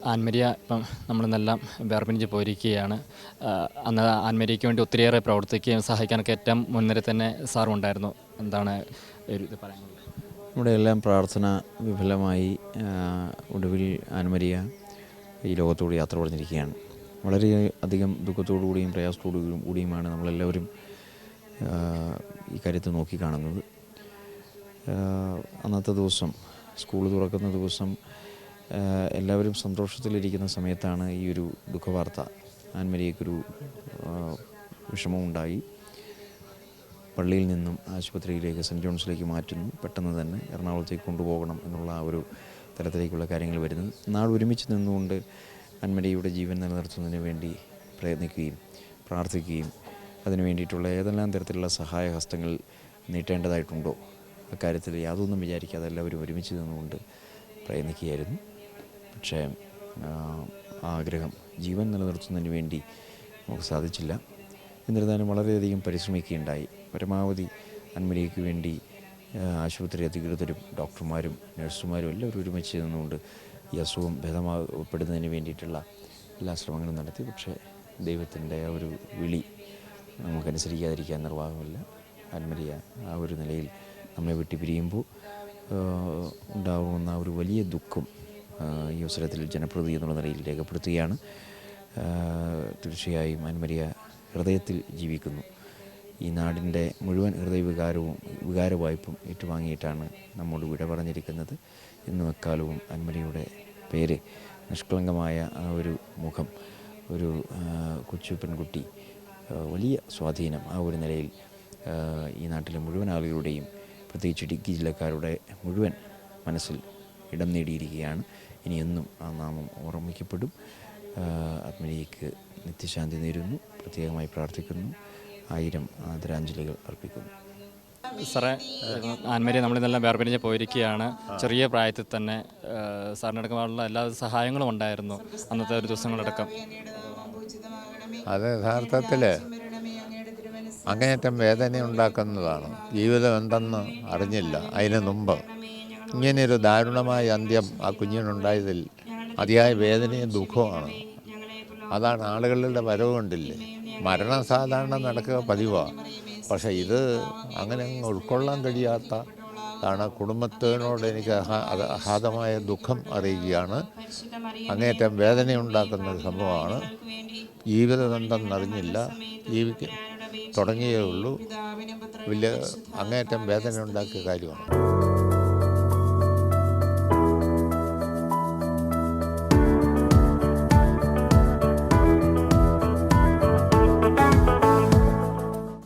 ആൻമരിയ ഇപ്പം നമ്മളിന്നെല്ലാം വേർപിരിഞ്ഞ് പോയിരിക്കുകയാണ്. അന്ന് ആൻമരിയയ്ക്ക് വേണ്ടി ഒത്തിരിയേറെ പ്രവർത്തിക്കുകയും സഹായിക്കാനൊക്കെ ഏറ്റവും മുൻനിര തന്നെ സാറും ഉണ്ടായിരുന്നു. എന്താണ് ഒരു ഇത് പറയാനുള്ളത്? നമ്മുടെ എല്ലാം പ്രാർത്ഥന വിഫലമായി ഒടുവിൽ ആൻമരിയ ഈ ലോകത്തോട് യാത്ര പറഞ്ഞിരിക്കുകയാണ്. വളരെ അധികം ദുഃഖത്തോടു കൂടിയും പ്രയാസത്തോടു കൂടിയുമാണ് നമ്മളെല്ലാവരും ഈ കാര്യത്തെ നോക്കിക്കാണുന്നത്. അന്നത്തെ ദിവസം സ്കൂൾ തുറക്കുന്ന ദിവസം എല്ലാവരും സന്തോഷത്തിലിരിക്കുന്ന സമയത്താണ് ഈ ഒരു ദുഃഖവാർത്ത. ആൻമരിയയ്ക്കൊരു വിഷമമുണ്ടായി. പള്ളിയിൽ നിന്നും ആശുപത്രിയിലേക്ക് സെൻറ്റ് ജോൺസിലേക്ക് മാറ്റുന്നു. പെട്ടെന്ന് തന്നെ എറണാകുളത്തേക്ക് കൊണ്ടുപോകണം എന്നുള്ള ആ ഒരു തരത്തിലേക്കുള്ള കാര്യങ്ങൾ വരുന്നത്. നാൾ ഒരുമിച്ച് നിന്നുകൊണ്ട് ആൻമരിയയുടെ ജീവൻ നിലനിർത്തുന്നതിന് വേണ്ടി പ്രയത്നിക്കുകയും പ്രാർത്ഥിക്കുകയും അതിനു വേണ്ടിയിട്ടുള്ള ഏതെല്ലാം തരത്തിലുള്ള സഹായഹസ്തങ്ങൾ നീട്ടേണ്ടതായിട്ടുണ്ടോ അക്കാര്യത്തിൽ യാതൊന്നും വിചാരിക്കാതെ എല്ലാവരും ഒരുമിച്ച് നിന്നുകൊണ്ട് പ്രയത്നിക്കുകയായിരുന്നു. പക്ഷേ ആഗ്രഹം ജീവൻ നിലനിർത്തുന്നതിന് വേണ്ടി നമുക്ക് സാധിച്ചില്ല. എന്നിരുന്നാലും വളരെയധികം പരിശ്രമിക്കുകയുണ്ടായി. പരമാവധി ആൻമരിയയ്ക്ക് വേണ്ടി ആശുപത്രി അധികൃതരും ഡോക്ടർമാരും നഴ്സുമാരും എല്ലാവരും ഒരുമിച്ച് നിന്നുകൊണ്ട് ഈ അസുഖം ഭേദമാകപ്പെടുന്നതിന് വേണ്ടിയിട്ടുള്ള എല്ലാ ശ്രമങ്ങളും നടത്തി. പക്ഷേ ദൈവത്തിൻ്റെ ആ ഒരു വിളി നമുക്കനുസരിക്കാതിരിക്കാൻ നിർവാഹമില്ല. ആൻമരിയ ആ ഒരു നിലയിൽ നമ്മെ വിട്ടു പിരിയുമ്പോൾ ഉണ്ടാകുന്ന ഒരു വലിയ ദുഃഖം ഈ അവസരത്തിൽ ജനപ്രതിനിധി എന്നുള്ള നിലയിൽ രേഖപ്പെടുത്തുകയാണ്. തീർച്ചയായും ആൻമരിയ ഹൃദയത്തിൽ ജീവിക്കുന്നു. ഈ നാടിൻ്റെ മുഴുവൻ വികാരവായ്പും ഏറ്റുവാങ്ങിയിട്ടാണ് നമ്മോട് വിട പറഞ്ഞിരിക്കുന്നത്. ഇന്നും എക്കാലവും ആൻമരിയയുടെ പേര്, നിഷ്കളങ്കമായ ആ ഒരു മുഖം, ഒരു കൊച്ചു പെൺകുട്ടി, വലിയ സ്വാധീനം ആ ഒരു നിലയിൽ ഈ നാട്ടിലെ മുഴുവൻ ആളുകളുടെയും പ്രത്യേകിച്ച് ഇടുക്കി ജില്ലക്കാരുടെ മുഴുവൻ മനസ്സിൽ ഇടം നേടിയിരിക്കുകയാണ്. ഇനിയെന്നും ആ നാമം ഓർമ്മിക്കപ്പെടും. ആത്മീയക്ക് നിത്യശാന്തി നേരുന്നു. പ്രത്യേകമായി പ്രാർത്ഥിക്കുന്നു. 1000 ആദരാഞ്ജലികൾ അർപ്പിക്കുന്നു. സാറേ, ആൻമരിയ നമ്മളിന്നെല്ലാം വേർപിരിഞ്ഞ് പോയിരിക്കുകയാണ്. ചെറിയ പ്രായത്തിൽ തന്നെ സാറിനടക്കമുള്ള എല്ലാ സഹായങ്ങളും ഉണ്ടായിരുന്നു അന്നത്തെ ഒരു ദിവസങ്ങളടക്കം. അത് യഥാർത്ഥത്തിൽ അങ്ങേയറ്റം വേദന ഉണ്ടാക്കുന്നതാണ്. ജീവിതം എന്തെന്ന് അറിഞ്ഞില്ല. അതിന് മുമ്പ് ഇങ്ങനെയൊരു ദാരുണമായ അന്ത്യം ആ കുഞ്ഞിനുണ്ടായതിൽ അതിയായ വേദനയും ദുഃഖവുമാണ്. അതാണ് ആളുകളുടെ വരവ് കണ്ടില്ലേ. മരണം സാധാരണ നടക്കുക പതിവാണ്. പക്ഷേ ഇത് അങ്ങനെ ഉൾക്കൊള്ളാൻ കഴിയാത്തതാണ്. കുടുംബത്തിനോട് എനിക്ക് അഗാധമായ ദുഃഖം അറിയുകയാണ്. അങ്ങേയറ്റം വേദനയുണ്ടാക്കുന്ന ഒരു സംഭവമാണ്. ജീവിതം എന്തെന്നറിഞ്ഞില്ല, തുടങ്ങിയേ ഉള്ളൂ. വലിയ അങ്ങേയറ്റം വേദന ഉണ്ടാക്കിയ കാര്യമാണ്.